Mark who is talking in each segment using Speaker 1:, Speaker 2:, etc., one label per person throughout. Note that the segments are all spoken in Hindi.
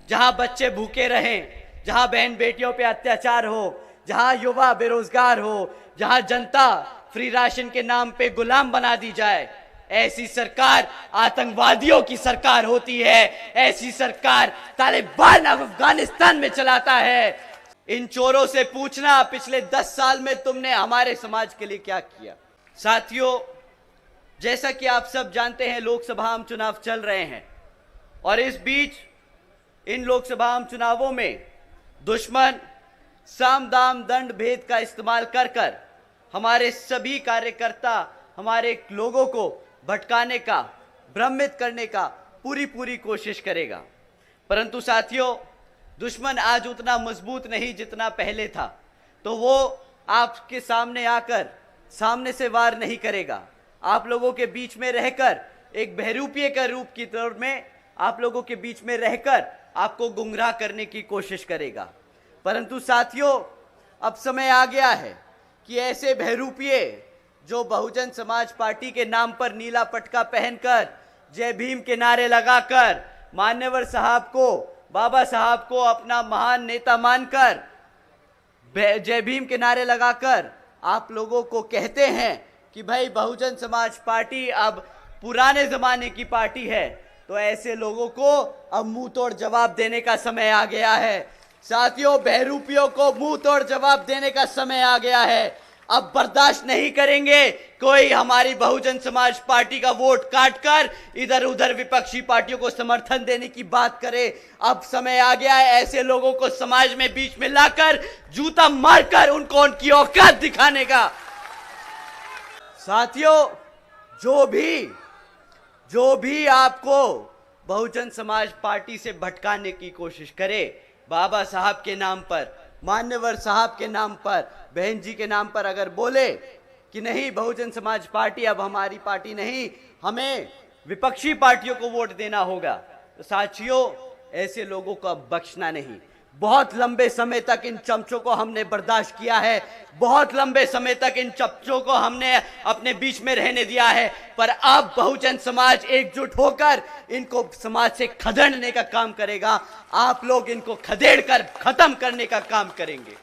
Speaker 1: जहां बच्चे भूखे रहें, जहां बहन बेटियों पे अत्याचार हो, जहां युवा बेरोजगार हो, जहां जनता फ्री राशन के नाम पे गुलाम बना दी जाए, ऐसी सरकार आतंकवादियों की सरकार होती है। ऐसी सरकार तालिबान अफगानिस्तान में चलाता है। इन चोरों से पूछना पिछले 10 साल में तुमने हमारे समाज के लिए क्या किया। साथियों, जैसा कि आप सब जानते हैं, लोकसभा आम चुनाव चल रहे हैं और इस बीच इन लोकसभा आम चुनावों में दुश्मन साम दाम दंड भेद का इस्तेमाल कर कर हमारे सभी कार्यकर्ता, हमारे लोगों को भटकाने का, भ्रमित करने का पूरी कोशिश करेगा। परंतु साथियों, दुश्मन आज उतना मजबूत नहीं जितना पहले था, तो वो आपके सामने आकर सामने से वार नहीं करेगा। आप लोगों के बीच में रहकर एक बहरूपिये का रूप की तौर में आप लोगों के बीच में रहकर आपको गुमराह करने की कोशिश करेगा। परंतु साथियों, अब समय आ गया है कि ऐसे बहरूपिये जो बहुजन समाज पार्टी के नाम पर नीला पटका पहनकर, जय भीम के नारे लगाकर, मान्यवर साहब को, बाबा साहब को अपना महान नेता मानकर, जय भीम के नारे लगाकर आप लोगों को कहते हैं कि भाई बहुजन समाज पार्टी अब पुराने जमाने की पार्टी है, तो ऐसे लोगों को अब मुंह तोड़ जवाब देने का समय आ गया है। साथियों, बहरूपियों को मुंह तोड़ जवाब देने का समय आ गया है। अब बर्दाश्त नहीं करेंगे कोई हमारी बहुजन समाज पार्टी का वोट काटकर इधर उधर विपक्षी पार्टियों को समर्थन देने की बात करे। अब समय आ गया है ऐसे लोगों को समाज में बीच में लाकर जूता मारकर उनको उनकी औकात दिखाने का। साथियों, जो भी आपको बहुजन समाज पार्टी से भटकाने की कोशिश करे, बाबा साहब के नाम पर, मान्यवर साहब के नाम पर, बहन जी के नाम पर अगर बोले कि नहीं बहुजन समाज पार्टी अब हमारी पार्टी नहीं, हमें विपक्षी पार्टियों को वोट देना होगा, तो साथियों ऐसे लोगों को अब बख्शना नहीं। बहुत लंबे समय तक इन चमचों को हमने बर्दाश्त किया है, बहुत लंबे समय तक इन चमचों को हमने अपने बीच में रहने दिया है, पर अब बहुजन समाज एकजुट होकर इनको समाज से खदेड़ने का काम करेगा। आप लोग इनको खदेड़ कर खत्म करने का काम करेंगे।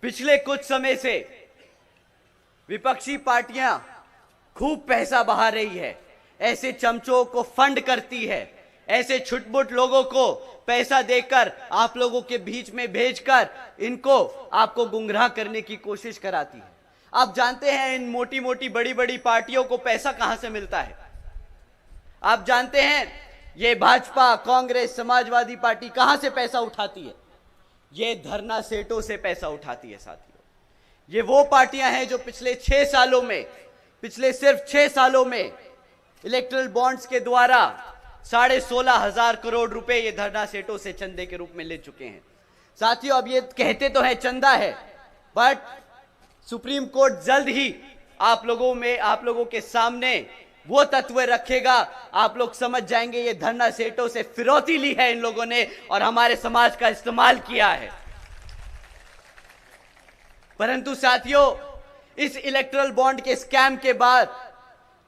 Speaker 1: पिछले कुछ समय से विपक्षी पार्टियां खूब पैसा बहा रही है, ऐसे चमचों को फंड करती है, ऐसे छुटपुट लोगों को पैसा देकर आप लोगों के बीच में भेजकर इनको आपको गुमराह करने की कोशिश कराती है। आप जानते हैं इन मोटी मोटी बड़ी बड़ी पार्टियों को पैसा कहां से मिलता है। आप जानते हैं ये भाजपा, कांग्रेस, समाजवादी पार्टी कहां से पैसा उठाती है। ये धरना सेठों से पैसा उठाती है। साथियों, ये वो पार्टियां हैं जो पिछले सिर्फ 6 सालों में इलेक्टोरल बॉन्ड्स के द्वारा 16,500 करोड़ रुपए ये धरना सेठों से चंदे के रूप में ले चुके हैं। साथियों, अब ये कहते तो है चंदा है, बट सुप्रीम कोर्ट जल्द ही आप लोगों के सामने वो तत्व रखेगा, आप लोग समझ जाएंगे ये धरना सेठों से फिरौती ली है इन लोगों ने और हमारे समाज का इस्तेमाल किया है। परंतु साथियों, इस इलेक्टोरल बॉन्ड के स्कैम के बाद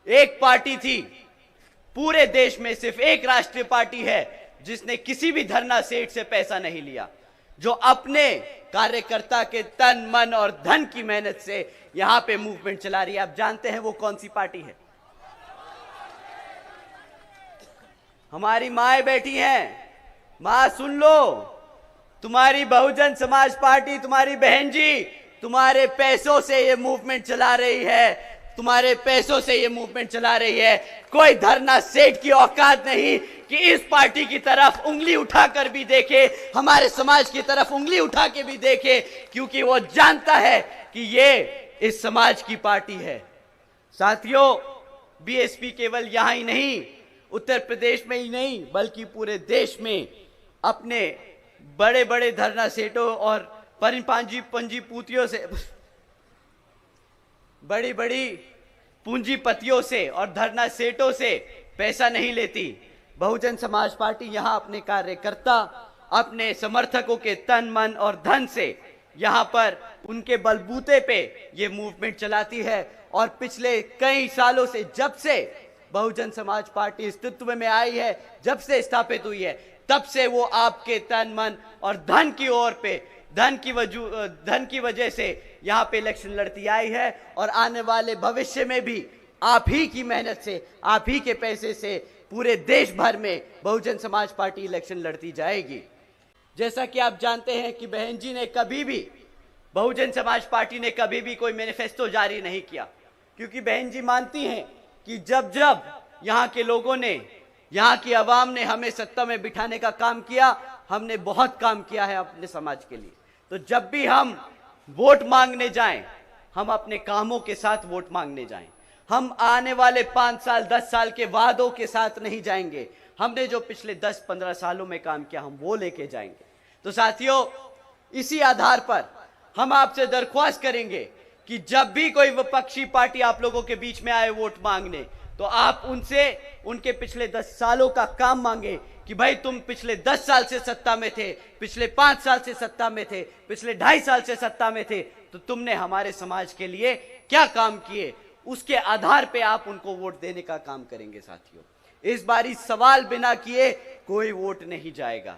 Speaker 1: एक पार्टी थी, पूरे देश में सिर्फ एक राष्ट्रीय पार्टी है जिसने किसी भी धरना सेठ से पैसा नहीं लिया, जो अपने कार्यकर्ता के तन, मन और धन की मेहनत से यहां पे मूवमेंट चला रही है। आप जानते हैं वो कौन सी पार्टी है? हमारी माएं बैठी हैं। मां सुन लो, तुम्हारी बहुजन समाज पार्टी, तुम्हारी बहन जी तुम्हारे पैसों से ये मूवमेंट चला रही है, तुम्हारे पैसों से ये मूवमेंट चला रही है। कोई धरना सेठ की औकात नहीं कि इस पार्टी की तरफ उंगली उठाकर भी देखे, हमारे समाज की तरफ उंगली उठा के भी देखे, क्योंकि वो जानता है कि ये इस समाज की पार्टी है। साथियों, बीएसपी केवल यहां ही नहीं, उत्तर प्रदेश में ही नहीं, बल्कि पूरे देश में अपने बड़े बड़े धरना सेठों और पंजीपुतियों से, बड़ी बड़ी पूंजीपतियों से और धरना सेठों से पैसा नहीं लेती। बहुजन समाज पार्टी यहां अपने कार्यकर्ता, अपने समर्थकों के तन, मन और धन से यहां पर उनके बलबूते पे ये मूवमेंट चलाती है। और पिछले कई सालों से, जब से बहुजन समाज पार्टी अस्तित्व में आई है, जब से स्थापित हुई है, तब से वो आपके तन मन और धन की ओर पे धन की वजह से यहाँ पे इलेक्शन लड़ती आई है, और आने वाले भविष्य में भी आप ही की मेहनत से, आप ही के पैसे से पूरे देश भर में बहुजन समाज पार्टी इलेक्शन लड़ती जाएगी। जैसा कि आप जानते हैं कि बहन जी ने कभी भी, बहुजन समाज पार्टी ने कभी भी कोई मैनिफेस्टो जारी नहीं किया, क्योंकि बहन जी मानती हैं कि जब जब यहाँ के लोगों ने, यहाँ की आवाम ने हमें सत्ता में बिठाने का काम किया, हमने बहुत काम किया है अपने समाज के लिए। तो जब भी हम वोट मांगने जाएं, हम अपने कामों के साथ वोट मांगने जाएं। हम आने वाले 5 साल 10 साल के वादों के साथ नहीं जाएंगे। हमने जो पिछले 10-15 सालों में काम किया, हम वो लेके जाएंगे। तो साथियों, इसी आधार पर हम आपसे दरख्वास्त करेंगे कि जब भी कोई विपक्षी पार्टी आप लोगों के बीच में आए वोट मांगने, तो आप उनसे उनके पिछले 10 सालों का काम मांगे कि भाई तुम पिछले 10 साल से सत्ता में थे, पिछले 5 साल से सत्ता में थे, पिछले 2.5 साल से सत्ता में थे, तो तुमने हमारे समाज के लिए क्या काम किए, उसके आधार पे आप उनको वोट देने का काम करेंगे। साथियों, इस बारी सवाल बिना किए कोई वोट नहीं जाएगा।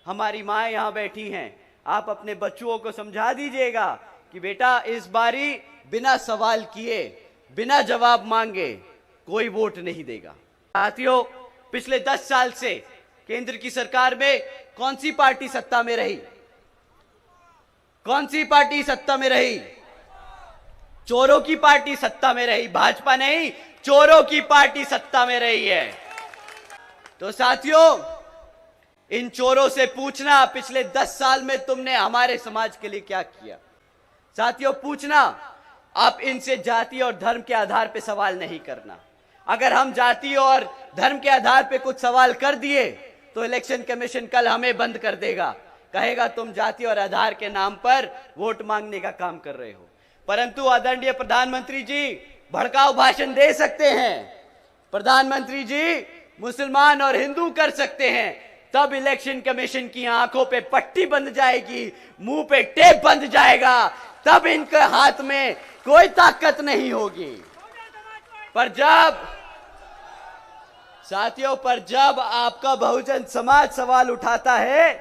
Speaker 1: हमारी माँ यहाँ बैठी हैं, आप अपने बच्चों को समझा दीजिएगा कि बेटा इस बारी बिना सवाल किए, बिना जवाब मांगे कोई वोट नहीं देगा। साथियों, पिछले 10 साल से केंद्र की सरकार में कौन सी पार्टी सत्ता में रही? कौन सी पार्टी सत्ता में रही? चोरों की पार्टी सत्ता में रही, भाजपा नहीं, चोरों की पार्टी सत्ता में रही है। तो साथियों, इन चोरों से पूछना पिछले 10 साल में तुमने हमारे समाज के लिए क्या किया। साथियों, पूछना, आप इनसे जाति और धर्म के आधार पे सवाल नहीं करना। अगर हम जाति और धर्म के आधार पे कुछ सवाल कर दिए तो इलेक्शन कमीशन कल हमें बंद कर देगा, कहेगा तुम जाति और आधार के नाम पर वोट मांगने का काम कर रहे हो। परंतु आदरणीय प्रधानमंत्री जी भड़काऊ भाषण दे सकते हैं, प्रधानमंत्री जी मुसलमान और हिंदू कर सकते हैं, तब इलेक्शन कमीशन की आंखों पे पट्टी बंध जाएगी, मुंह पे टेप बंध जाएगा, तब इनके हाथ में कोई ताकत नहीं होगी। पर जब साथियों, पर जब आपका बहुजन समाज सवाल उठाता है,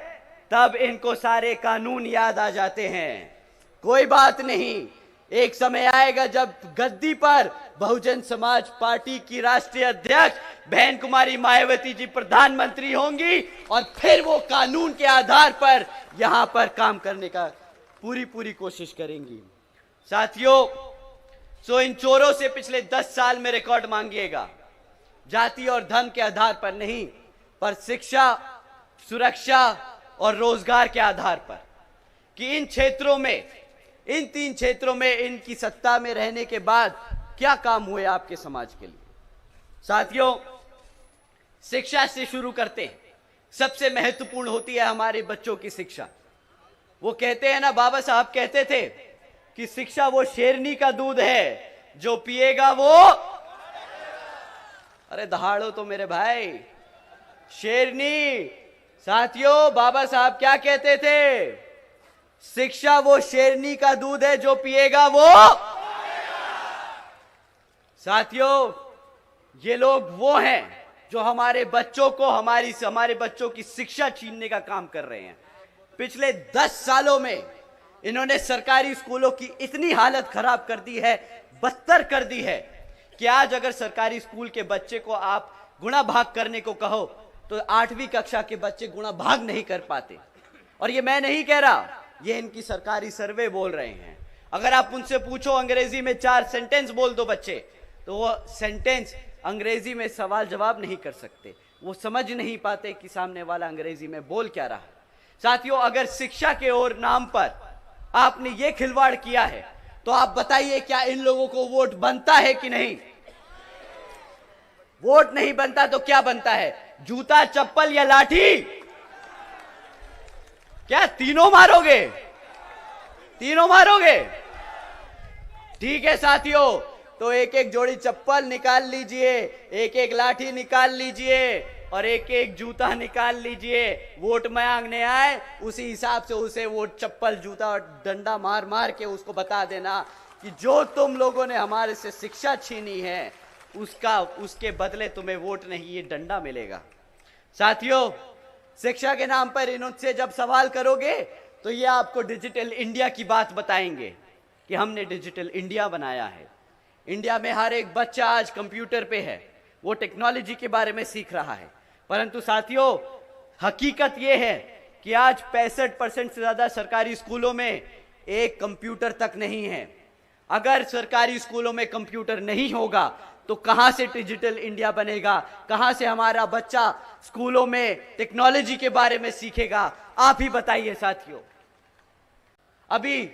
Speaker 1: तब इनको सारे कानून याद आ जाते हैं। कोई बात नहीं, एक समय आएगा जब गद्दी पर बहुजन समाज पार्टी की राष्ट्रीय अध्यक्ष बहन कुमारी मायावती जी प्रधानमंत्री होंगी, और फिर वो कानून के आधार पर यहां पर काम करने का पूरी कोशिश करेंगी। साथियों, सो इन चोरों से पिछले 10 साल में रिकॉर्ड मांगिएगा, जाति और धर्म के आधार पर नहीं, पर शिक्षा, सुरक्षा और रोजगार के आधार पर, कि इन क्षेत्रों में, इन 3 क्षेत्रों में इनकी सत्ता में रहने के बाद क्या काम हुए आपके समाज के लिए। साथियों, शिक्षा से शुरू करते हैं। सबसे महत्वपूर्ण होती है हमारे बच्चों की शिक्षा। वो कहते हैं ना, बाबा साहब कहते थे कि शिक्षा वो शेरनी का दूध है, जो पिएगा वो, अरे दहाड़ो तो मेरे भाई, शेरनी। साथियों, बाबा साहब क्या कहते थे? शिक्षा वो शेरनी का दूध है, जो पिएगा वो। साथियों, ये लोग वो हैं जो हमारे बच्चों को, हमारे बच्चों की शिक्षा छीनने का काम कर रहे हैं। पिछले 10 सालों में इन्होंने सरकारी स्कूलों की इतनी हालत खराब कर दी है, बदतर कर दी है, कि आज अगर सरकारी स्कूल के बच्चे को आप गुणा भाग करने को कहो तो 8वीं कक्षा के बच्चे गुणा भाग नहीं कर पाते। और ये मैं नहीं कह रहा, ये इनकी सरकारी सर्वे बोल रहे हैं। अगर आप उनसे पूछो अंग्रेजी में 4 सेंटेंस बोल दो बच्चे, तो वो सेंटेंस अंग्रेजी में सवाल जवाब नहीं कर सकते, वो समझ नहीं पाते कि सामने वाला अंग्रेजी में बोल क्या रहा है। साथियों, अगर शिक्षा के और नाम पर आपने ये खिलवाड़ किया है, तो आप बताइए क्या इन लोगों को वोट बनता है कि नहीं? वोट नहीं बनता तो क्या बनता है? जूता, चप्पल या लाठी? क्या तीनों मारोगे? तीनों मारोगे? ठीक है साथियों, तो एक एक जोड़ी चप्पल निकाल लीजिए, एक एक लाठी निकाल लीजिए और एक एक जूता निकाल लीजिए। वोट मांगने आए, उसी हिसाब से उसे वो चप्पल, जूता और डंडा मार मार के उसको बता देना कि जो तुम लोगों ने हमारे से शिक्षा छीनी है, उसके बदले तुम्हें वोट नहीं, ये डंडा मिलेगा। साथियों, शिक्षा के नाम पर इनसे जब सवाल करोगे तो ये आपको डिजिटल इंडिया की बात बताएंगे कि हमने डिजिटल इंडिया बनाया है। इंडिया में हर एक बच्चा आज कंप्यूटर पे है, वो टेक्नोलॉजी के बारे में सीख रहा है। परंतु साथियों, हकीकत ये है कि आज 65% से ज्यादा सरकारी स्कूलों में एक कंप्यूटर तक नहीं है। अगर सरकारी स्कूलों में कंप्यूटर नहीं होगा तो कहां से डिजिटल इंडिया बनेगा, कहां से हमारा बच्चा स्कूलों में टेक्नोलॉजी के बारे में सीखेगा? आप ही बताइए साथियों। अभी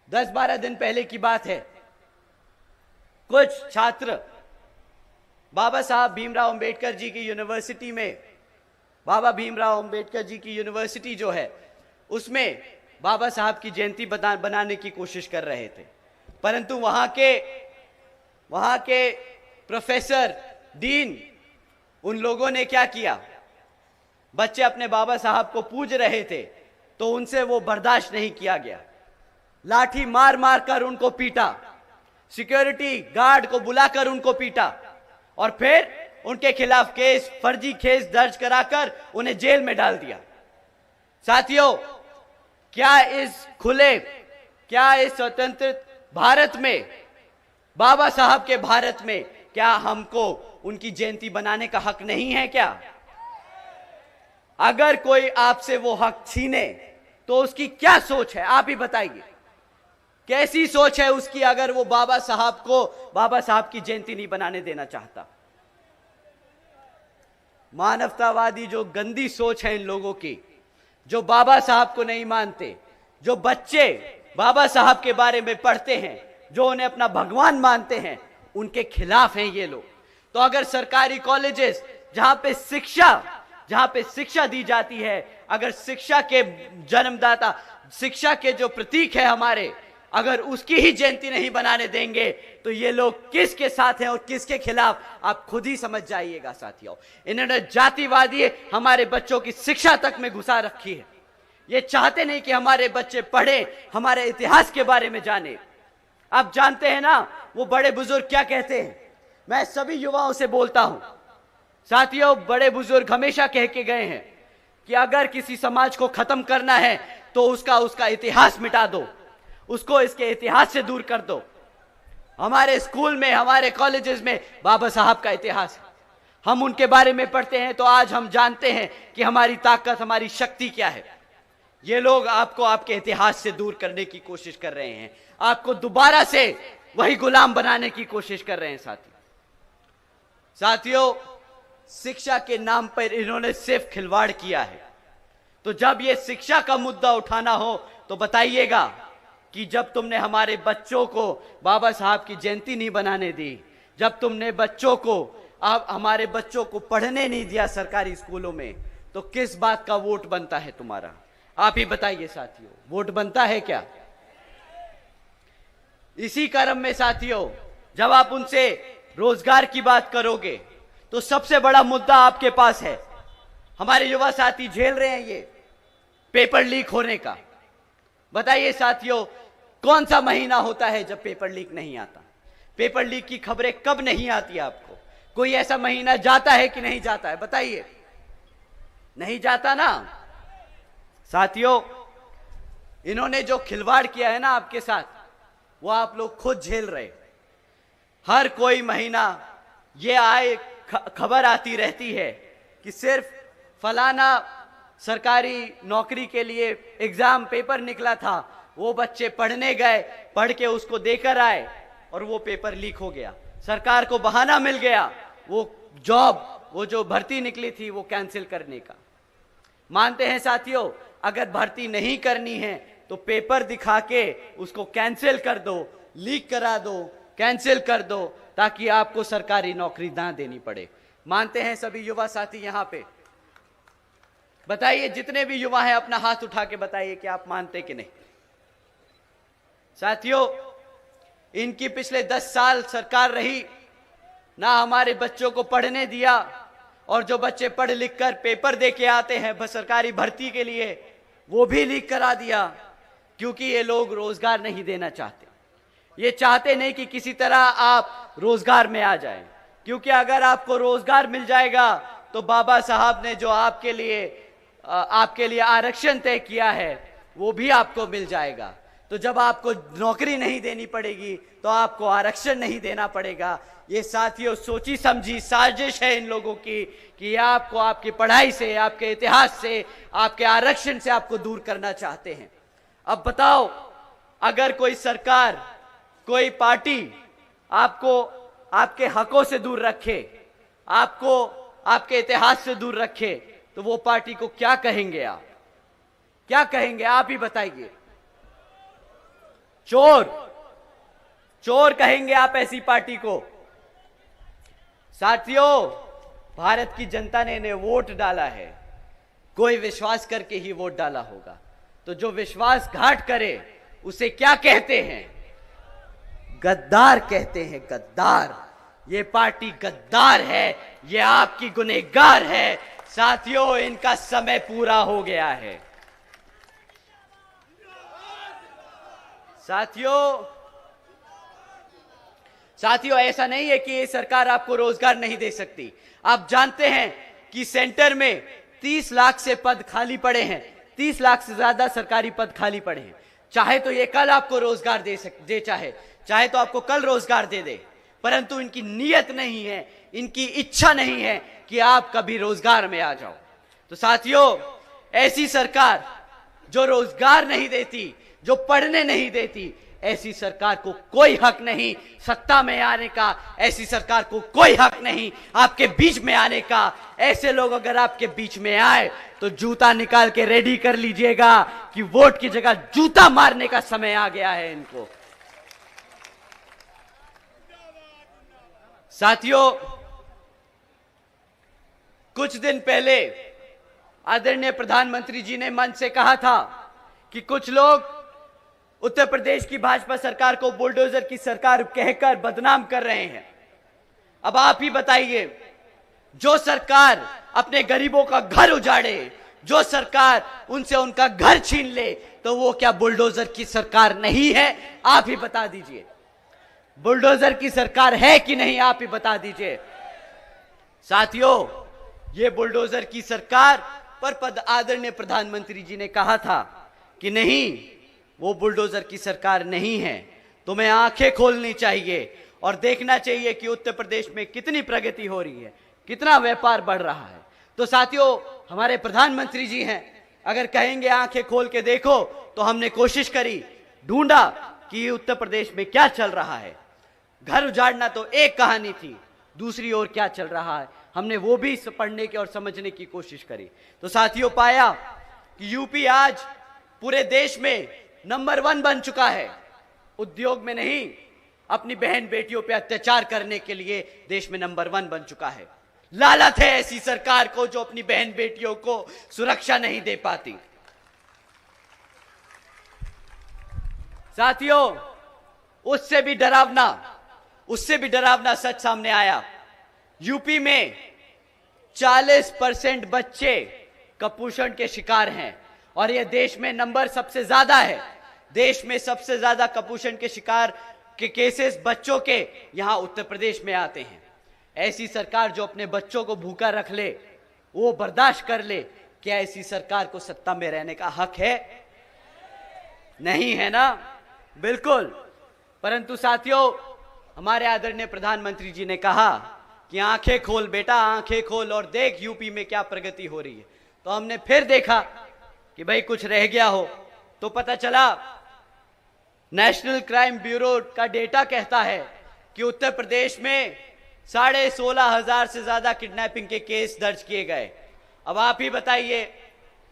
Speaker 1: 10-12 दिन पहले की बात है, कुछ छात्र बाबा साहब भीमराव अंबेडकर जी की यूनिवर्सिटी में, बाबा भीमराव अंबेडकर जी की यूनिवर्सिटी जो है उसमें बाबा साहब की जयंती बनाने की कोशिश कर रहे थे। परंतु वहां के प्रोफेसर, डीन, उन लोगों ने क्या किया, बच्चे अपने बाबा साहब को पूज रहे थे तो उनसे वो बर्दाश्त नहीं किया गया। लाठी मार मार कर उनको पीटा, सिक्योरिटी गार्ड को बुलाकर उनको पीटा और फिर उनके खिलाफ केस, फर्जी केस दर्ज कराकर उन्हें जेल में डाल दिया। साथियों, क्या इस स्वतंत्र भारत में, बाबा साहब के भारत में, क्या हमको उनकी जयंती बनाने का हक नहीं है क्या? अगर कोई आपसे वो हक छीने तो उसकी क्या सोच है, आप ही बताइए। कैसी सोच है उसकी अगर वो बाबा साहब की जयंती नहीं बनाने देना चाहता? मानवतावादी जो गंदी सोच है इन लोगों की, जो बाबा साहब को नहीं मानते, जो बच्चे बाबा साहब के बारे में पढ़ते हैं, जो उन्हें अपना भगवान मानते हैं, उनके खिलाफ हैं ये लोग। तो अगर सरकारी कॉलेजेस जहां पे शिक्षा दी जाती है, अगर शिक्षा के जन्मदाता, शिक्षा के जो प्रतीक है हमारे, अगर उसकी ही जयंती नहीं बनाने देंगे तो ये लोग किसके साथ हैं और किसके खिलाफ, आप खुद ही समझ जाइएगा साथियों। इन्होंने जातिवादी हमारे बच्चों की शिक्षा तक में घुसा रखी है। ये चाहते नहीं कि हमारे बच्चे पढ़े, हमारे इतिहास के बारे में जाने। आप जानते हैं ना वो बड़े बुजुर्ग क्या कहते हैं? मैं सभी युवाओं से बोलता हूं साथियों, बड़े बुजुर्ग हमेशा कह के गए हैं कि अगर किसी समाज को खत्म करना है तो उसका इतिहास मिटा दो, उसको इसके इतिहास से दूर कर दो। हमारे स्कूल में, हमारे कॉलेजेस में बाबा साहब का इतिहास है, हम उनके बारे में पढ़ते हैं तो आज हम जानते हैं कि हमारी ताकत, हमारी शक्ति क्या है। ये लोग आपको आपके इतिहास से दूर करने की कोशिश कर रहे हैं, आपको दोबारा से वही गुलाम बनाने की कोशिश कर रहे हैं साथियों, शिक्षा के नाम पर इन्होंने सिर्फ खिलवाड़ किया है। तो जब ये शिक्षा का मुद्दा उठाना हो तो बताइएगा कि जब तुमने हमारे बच्चों को बाबा साहब की जयंती नहीं बनाने दी, जब तुमने हमारे बच्चों को पढ़ने नहीं दिया सरकारी स्कूलों में, तो किस बात का वोट बनता है तुम्हारा? आप ही बताइए साथियों, वोट बनता है क्या? इसी क्रम में साथियों, जब आप उनसे रोजगार की बात करोगे तो सबसे बड़ा मुद्दा आपके पास है, हमारे युवा साथी झेल रहे हैं ये पेपर लीक होने का। बताइए साथियों, कौन सा महीना होता है जब पेपर लीक नहीं आता? पेपर लीक की खबरें कब नहीं आती आपको? कोई ऐसा महीना जाता है कि नहीं जाता है? बताइए, नहीं जाता ना साथियों। इन्होंने जो खिलवाड़ किया है ना आपके साथ, वो आप लोग खुद झेल रहे। हर कोई महीना ये खबर आती रहती है कि सिर्फ फलाना सरकारी नौकरी के लिए एग्जाम पेपर निकला था, वो बच्चे पढ़ने गए, पढ़ के उसको देकर आए और वो पेपर लीक हो गया। सरकार को बहाना मिल गया वो जो भर्ती निकली थी वो कैंसिल करने का। मानते हैं साथियों, अगर भर्ती नहीं करनी है तो पेपर दिखा के उसको कैंसिल कर दो, लीक करा दो, कैंसिल कर दो, ताकि आपको सरकारी नौकरी ना देनी पड़े। मानते हैं सभी युवा साथी यहां पे? बताइए, जितने भी युवा हैं अपना हाथ उठा के बताइए कि आप मानते कि नहीं। साथियों, इनकी पिछले 10 साल सरकार रही, ना हमारे बच्चों को पढ़ने दिया, और जो बच्चे पढ़ लिख कर पेपर दे के आते हैं सरकारी भर्ती के लिए, वो भी लीक करा दिया, क्योंकि ये लोग रोजगार नहीं देना चाहते। ये चाहते नहीं कि किसी तरह आप रोजगार में आ जाएं, क्योंकि अगर आपको रोजगार मिल जाएगा तो बाबा साहब ने जो आपके लिए आपके लिए आरक्षण तय किया है वो भी आपको मिल जाएगा। तो जब आपको नौकरी नहीं देनी पड़ेगी तो आपको आरक्षण नहीं देना पड़ेगा। ये साथियों सोची समझी साजिश है इन लोगों की कि आपको आपकी पढ़ाई से, आपके इतिहास से, आपके आरक्षण से आपको दूर करना चाहते हैं। अब बताओ, अगर कोई सरकार, कोई पार्टी आपको आपके हकों से दूर रखे, आपको आपके इतिहास से दूर रखे, तो वो पार्टी को क्या कहेंगे आप? क्या कहेंगे आप ही बताइए। चोर, चोर कहेंगे आप ऐसी पार्टी को। साथियों, भारत की जनता ने इन्हें वोट डाला है, कोई विश्वास करके ही वोट डाला होगा। तो जो विश्वासघात करे उसे क्या कहते हैं? गद्दार कहते हैं, गद्दार। ये पार्टी गद्दार है, ये आपकी गुनहगार है। साथियों, इनका समय पूरा हो गया है। साथियों ऐसा नहीं है कि ये सरकार आपको रोजगार नहीं दे सकती। आप जानते हैं कि सेंटर में 30 लाख से पद खाली पड़े हैं, 30 लाख से ज्यादा सरकारी पद खाली पड़े हैं। चाहे तो ये कल आपको रोजगार दे चाहे तो आपको कल रोजगार दे दे, परंतु इनकी नीयत नहीं है, इनकी इच्छा नहीं है कि आप कभी रोजगार में आ जाओ। तो साथियों, ऐसी सरकार जो रोजगार नहीं देती, जो पढ़ने नहीं देती, ऐसी सरकार को कोई हक नहीं सत्ता में आने का। ऐसी सरकार को कोई हक नहीं आपके बीच में आने का। ऐसे लोग अगर आपके बीच में आए तो जूता निकाल के रेडी कर लीजिएगा कि वोट की जगह जूता मारने का समय आ गया है इनको। साथियों, कुछ दिन पहले आदरणीय प्रधानमंत्री जी ने मंच से कहा था कि कुछ लोग उत्तर प्रदेश की भाजपा सरकार को बुलडोजर की सरकार कहकर बदनाम कर रहे हैं। अब आप ही बताइए, जो सरकार अपने गरीबों का घर उजाड़े, जो सरकार उनसे उनका घर छीन ले, तो वो क्या बुलडोजर की सरकार नहीं है? आप ही बता दीजिए। बुलडोजर की सरकार है कि नहीं, आप ही बता दीजिए। साथियों, ये बुलडोजर की सरकार पर आदरणीय प्रधानमंत्री जी ने कहा था कि नहीं, वो बुलडोजर की सरकार नहीं है। तुम्हें आंखें खोलनी चाहिए और देखना चाहिए कि उत्तर प्रदेश में कितनी प्रगति हो रही है, कितना व्यापार बढ़ रहा है। तो साथियों, हमारे प्रधानमंत्री जी हैं, अगर कहेंगे आंखें खोल के देखो, तो हमने कोशिश करी, ढूंढा कि उत्तर प्रदेश में क्या चल रहा है। घर उजाड़ना तो एक कहानी थी, दूसरी ओर क्या चल रहा है हमने वो भी पढ़ने की और समझने की कोशिश करी। तो साथियों, पाया कि यूपी आज पूरे देश में नंबर 1 बन चुका है। उद्योग में नहीं, अपनी बहन बेटियों पे अत्याचार करने के लिए देश में नंबर 1 बन चुका है। लालच है ऐसी सरकार को जो अपनी बहन बेटियों को सुरक्षा नहीं दे पाती। साथियों, उससे भी डरावना सच सामने आया। यूपी में 40% बच्चे कुपोषण के शिकार हैं और यह देश में नंबर सबसे ज्यादा है। देश में सबसे ज्यादा कुपोषण के शिकार के केसेस बच्चों के यहां उत्तर प्रदेश में आते हैं। ऐसी सरकार जो अपने बच्चों को भूखा रख ले, वो बर्दाश्त कर ले, क्या ऐसी सरकार को सत्ता में रहने का हक है? नहीं है ना, बिल्कुल। परंतु साथियों, हमारे आदरणीय प्रधानमंत्री जी ने कहा कि आंखें खोल बेटा, आंखें खोल और देख यूपी में क्या प्रगति हो रही है। तो हमने फिर देखा कि भाई कुछ रह गया हो, तो पता चला नेशनल क्राइम ब्यूरो का डेटा कहता है कि उत्तर प्रदेश में 16,500 से ज्यादा किडनैपिंग के केस दर्ज किए गए। अब आप ही बताइए,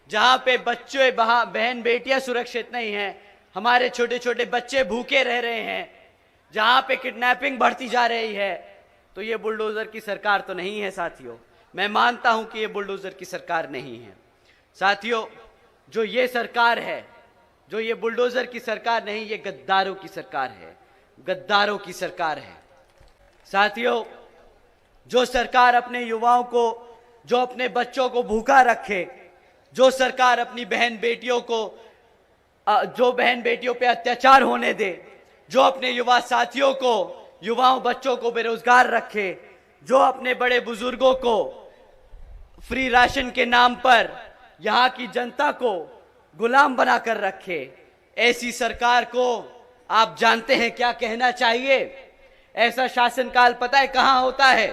Speaker 1: जहां पे बच्चे बहन बेटियां सुरक्षित नहीं हैं, हमारे छोटे छोटे बच्चे भूखे रह रहे हैं, जहां पे किडनैपिंग बढ़ती जा रही है, तो ये बुलडोजर की सरकार तो नहीं है। साथियों, मैं मानता हूं कि ये बुलडोजर की सरकार नहीं है। साथियों, जो ये सरकार है, जो ये बुलडोजर की सरकार नहीं, ये गद्दारों की सरकार है, गद्दारों की सरकार है। साथियों, जो सरकार अपने युवाओं को, जो अपने बच्चों को भूखा रखे, जो सरकार अपनी बहन बेटियों को, जो बहन बेटियों पे अत्याचार होने दे, जो अपने युवा साथियों को, युवाओं बच्चों को बेरोजगार रखे, जो अपने बड़े बुजुर्गों को फ्री राशन के नाम पर यहाँ की जनता को गुलाम बनाकर रखे, ऐसी सरकार को आप जानते हैं क्या कहना चाहिए? ऐसा शासनकाल पता है कहां होता है?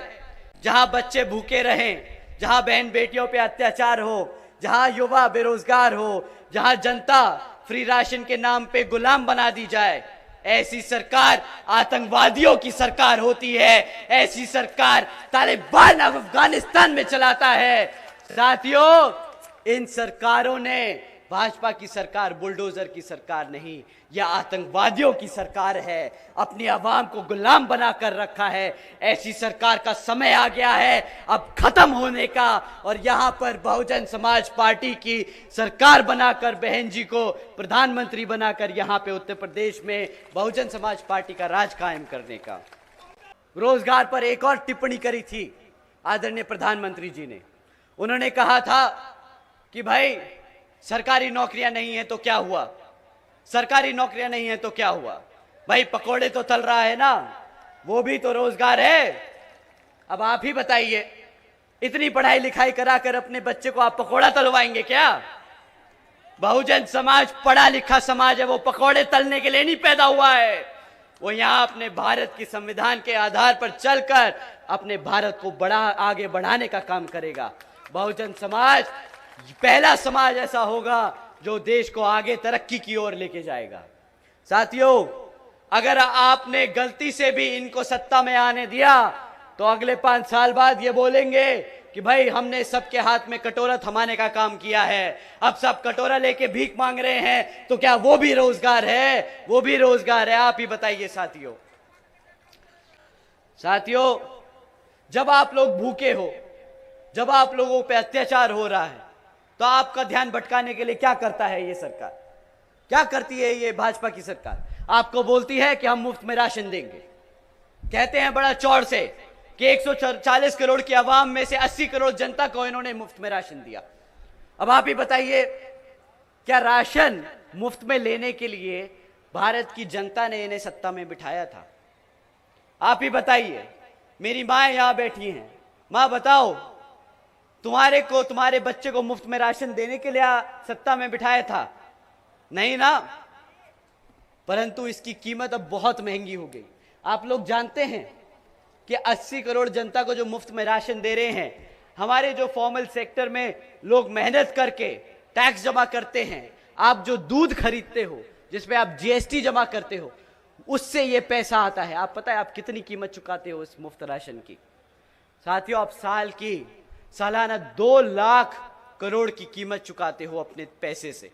Speaker 1: जहां बच्चे भूखे रहें, जहां बहन बेटियों पे अत्याचार हो, जहां युवा बेरोजगार हो, जहां जनता फ्री राशन के नाम पे गुलाम बना दी जाए। ऐसी सरकार आतंकवादियों की सरकार होती है। ऐसी सरकार तालिबान अफगानिस्तान में चलाता है। साथियों, इन सरकारों ने, भाजपा की सरकार बुलडोजर की सरकार नहीं, यह आतंकवादियों की सरकार है। अपनी आवाम को गुलाम बनाकर रखा है। ऐसी सरकार का समय आ गया है अब खत्म होने का। और यहां पर बहुजन समाज पार्टी की सरकार बनाकर, बहन जी को प्रधानमंत्री बनाकर यहां पे उत्तर प्रदेश में बहुजन समाज पार्टी का राज कायम करने का। रोजगार पर एक और टिप्पणी करी थी आदरणीय प्रधानमंत्री जी ने। उन्होंने कहा था कि भाई सरकारी नौकरियां नहीं है तो क्या हुआ, सरकारी नौकरियां नहीं है तो क्या हुआ, भाई पकोड़े तो तल रहा है ना, वो भी तो रोजगार है। अब आप ही बताइए, इतनी पढ़ाई लिखाई कराकर अपने बच्चे को आप पकोड़ा तलवाएंगे क्या? बहुजन समाज पढ़ा लिखा समाज है, वो पकोड़े तलने के लिए नहीं पैदा हुआ है। वो यहां अपने भारत की संविधान के आधार पर चलकर अपने भारत को आगे बढ़ाने का काम करेगा। बहुजन समाज पहला समाज ऐसा होगा जो देश को आगे तरक्की की ओर लेके जाएगा। साथियों, अगर आपने गलती से भी इनको सत्ता में आने दिया तो अगले 5 साल बाद ये बोलेंगे कि भाई हमने सबके हाथ में कटोरा थमाने का काम किया है, अब सब कटोरा लेके भीख मांग रहे हैं, तो क्या वो भी रोजगार है? वो भी रोजगार है। आप ही बताइए साथियों। साथियों, जब आप लोग भूखे हो, जब आप लोगों पे अत्याचार हो रहा है, तो आपका ध्यान भटकाने के लिए क्या करता है ये सरकार? क्या करती है ये भाजपा की सरकार? आपको बोलती है कि हम मुफ्त में राशन देंगे। कहते हैं बड़ा चौड़ से कि 140 करोड़ की आवाम में से 80 करोड़ जनता को इन्होंने मुफ्त में राशन दिया। अब आप ही बताइए, क्या राशन मुफ्त में लेने के लिए भारत की जनता ने इन्हें सत्ता में बिठाया था? आप ही बताइए। मेरी माँ यहां बैठी हैं, माँ बताओ, तुम्हारे बच्चे को मुफ्त में राशन देने के लिए सत्ता में बिठाया था? नहीं ना। परंतु इसकी कीमत अब बहुत महंगी हो गई। आप लोग जानते हैं कि 80 करोड़ जनता को जो मुफ्त में राशन दे रहे हैं, हमारे जो फॉर्मल सेक्टर में लोग मेहनत करके टैक्स जमा करते हैं, आप जो दूध खरीदते हो, जिसपे आप जीएसटी जमा करते हो, उससे ये पैसा आता है। आप पता है आप कितनी कीमत चुकाते हो इस मुफ्त राशन की? साथियों, आप सालाना 2 लाख करोड़ की कीमत चुकाते हो अपने पैसे से।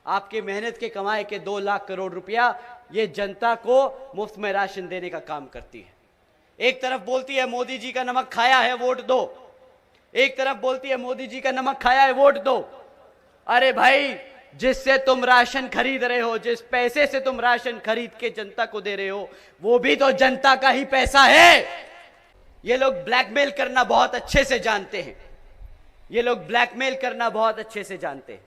Speaker 1: आपके मेहनत के कमाए के 2 लाख करोड़ रुपया ये जनता को मुफ्त में राशन देने का काम करती है। एक तरफ बोलती है मोदी जी का नमक खाया है वोट दो, एक तरफ बोलती है मोदी जी का नमक खाया है वोट दो। अरे भाई, जिससे तुम राशन खरीद रहे हो, जिस पैसे से तुम राशन खरीद के जनता को दे रहे हो, वो भी तो जनता का ही पैसा है। ये लोग ब्लैकमेल करना बहुत अच्छे से जानते हैं, ये लोग ब्लैकमेल करना बहुत अच्छे से जानते हैं।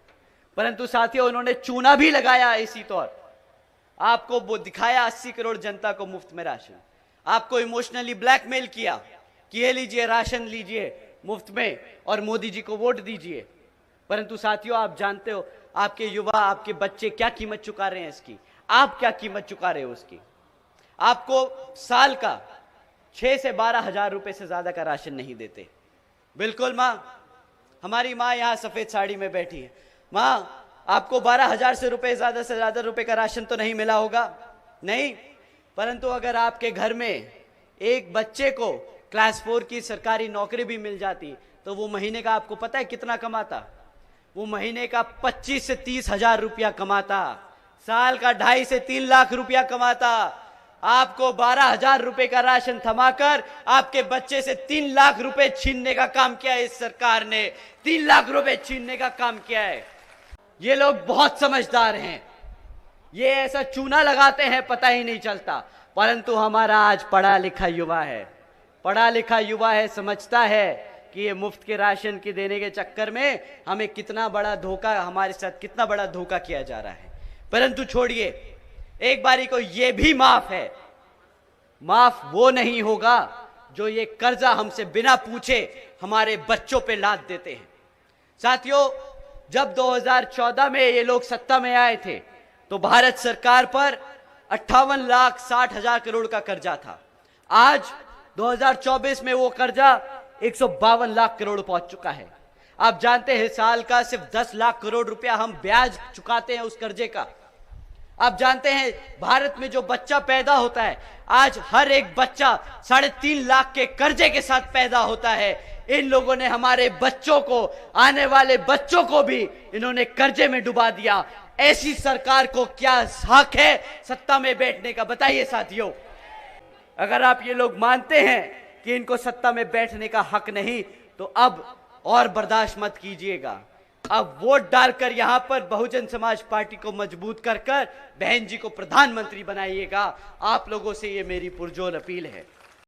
Speaker 1: परंतु साथियों, उन्होंने चूना भी लगाया इसी तौर। आपको वो दिखाया 80 करोड़ जनता को मुफ्त में राशन, आपको इमोशनली ब्लैकमेल किया कि ये लीजिए राशन लीजिए मुफ्त में और मोदी जी को वोट दीजिए। परंतु साथियों, आप जानते हो आपके युवा, आपके बच्चे क्या कीमत चुका रहे हैं इसकी? आप क्या कीमत चुका रहे हो उसकी? आपको साल का 6 से 12 हजार रुपए से ज्यादा का राशन नहीं देते। बिल्कुल माँ, हमारी माँ यहाँ सफेद साड़ी में बैठी है। माँ, आपको 12 हजार से ज्यादा रुपए का राशन तो नहीं मिला होगा? नहीं। परंतु अगर आपके घर में एक बच्चे को क्लास 4 की सरकारी नौकरी भी मिल जाती तो वो महीने का आपको पता है कितना कमाता? वो महीने का 25 से 30 हजार रुपया कमाता, साल का 2.5 से 3 लाख रुपया कमाता। आपको 12 हजार रुपए का राशन थमाकर आपके बच्चे से 3 लाख रुपए छीनने का काम किया है इस सरकार ने। 3 लाख रुपए छीनने का काम किया है। ये लोग बहुत समझदार हैं, ये ऐसा चूना लगाते हैं पता ही नहीं चलता। परंतु हमारा आज पढ़ा लिखा युवा है, पढ़ा लिखा युवा है, समझता है कि ये मुफ्त के राशन की देने के चक्कर में हमें कितना बड़ा धोखा, हमारे साथ कितना बड़ा धोखा किया जा रहा है। परंतु छोड़िए, एक बारी को ये भी माफ है। माफ वो नहीं होगा जो ये कर्जा हमसे बिना पूछे हमारे बच्चों पे लाद देते हैं। साथियों, जब 2014 में ये लोग सत्ता में आए थे तो भारत सरकार पर 58,60,000 करोड़ का कर्जा था। आज 2024 में वो कर्जा 152 लाख करोड़ पहुंच चुका है। आप जानते हैं साल का सिर्फ 10 लाख करोड़ रुपया हम ब्याज चुकाते हैं उस कर्जे का। आप जानते हैं भारत में जो बच्चा पैदा होता है, आज हर एक बच्चा 3.5 लाख के कर्जे के साथ पैदा होता है। इन लोगों ने हमारे बच्चों को, आने वाले बच्चों को भी इन्होंने कर्जे में डुबा दिया। ऐसी सरकार को क्या हक है सत्ता में बैठने का, बताइए साथियों। अगर आप ये लोग मानते हैं कि इनको सत्ता में बैठने का हक नहीं, तो अब और बर्दाश्त मत कीजिएगा। अब वोट डालकर यहां पर बहुजन समाज पार्टी को मजबूत कर बहन जी को प्रधानमंत्री बनाइएगा। आप लोगों से ये मेरी पुरजोर अपील है।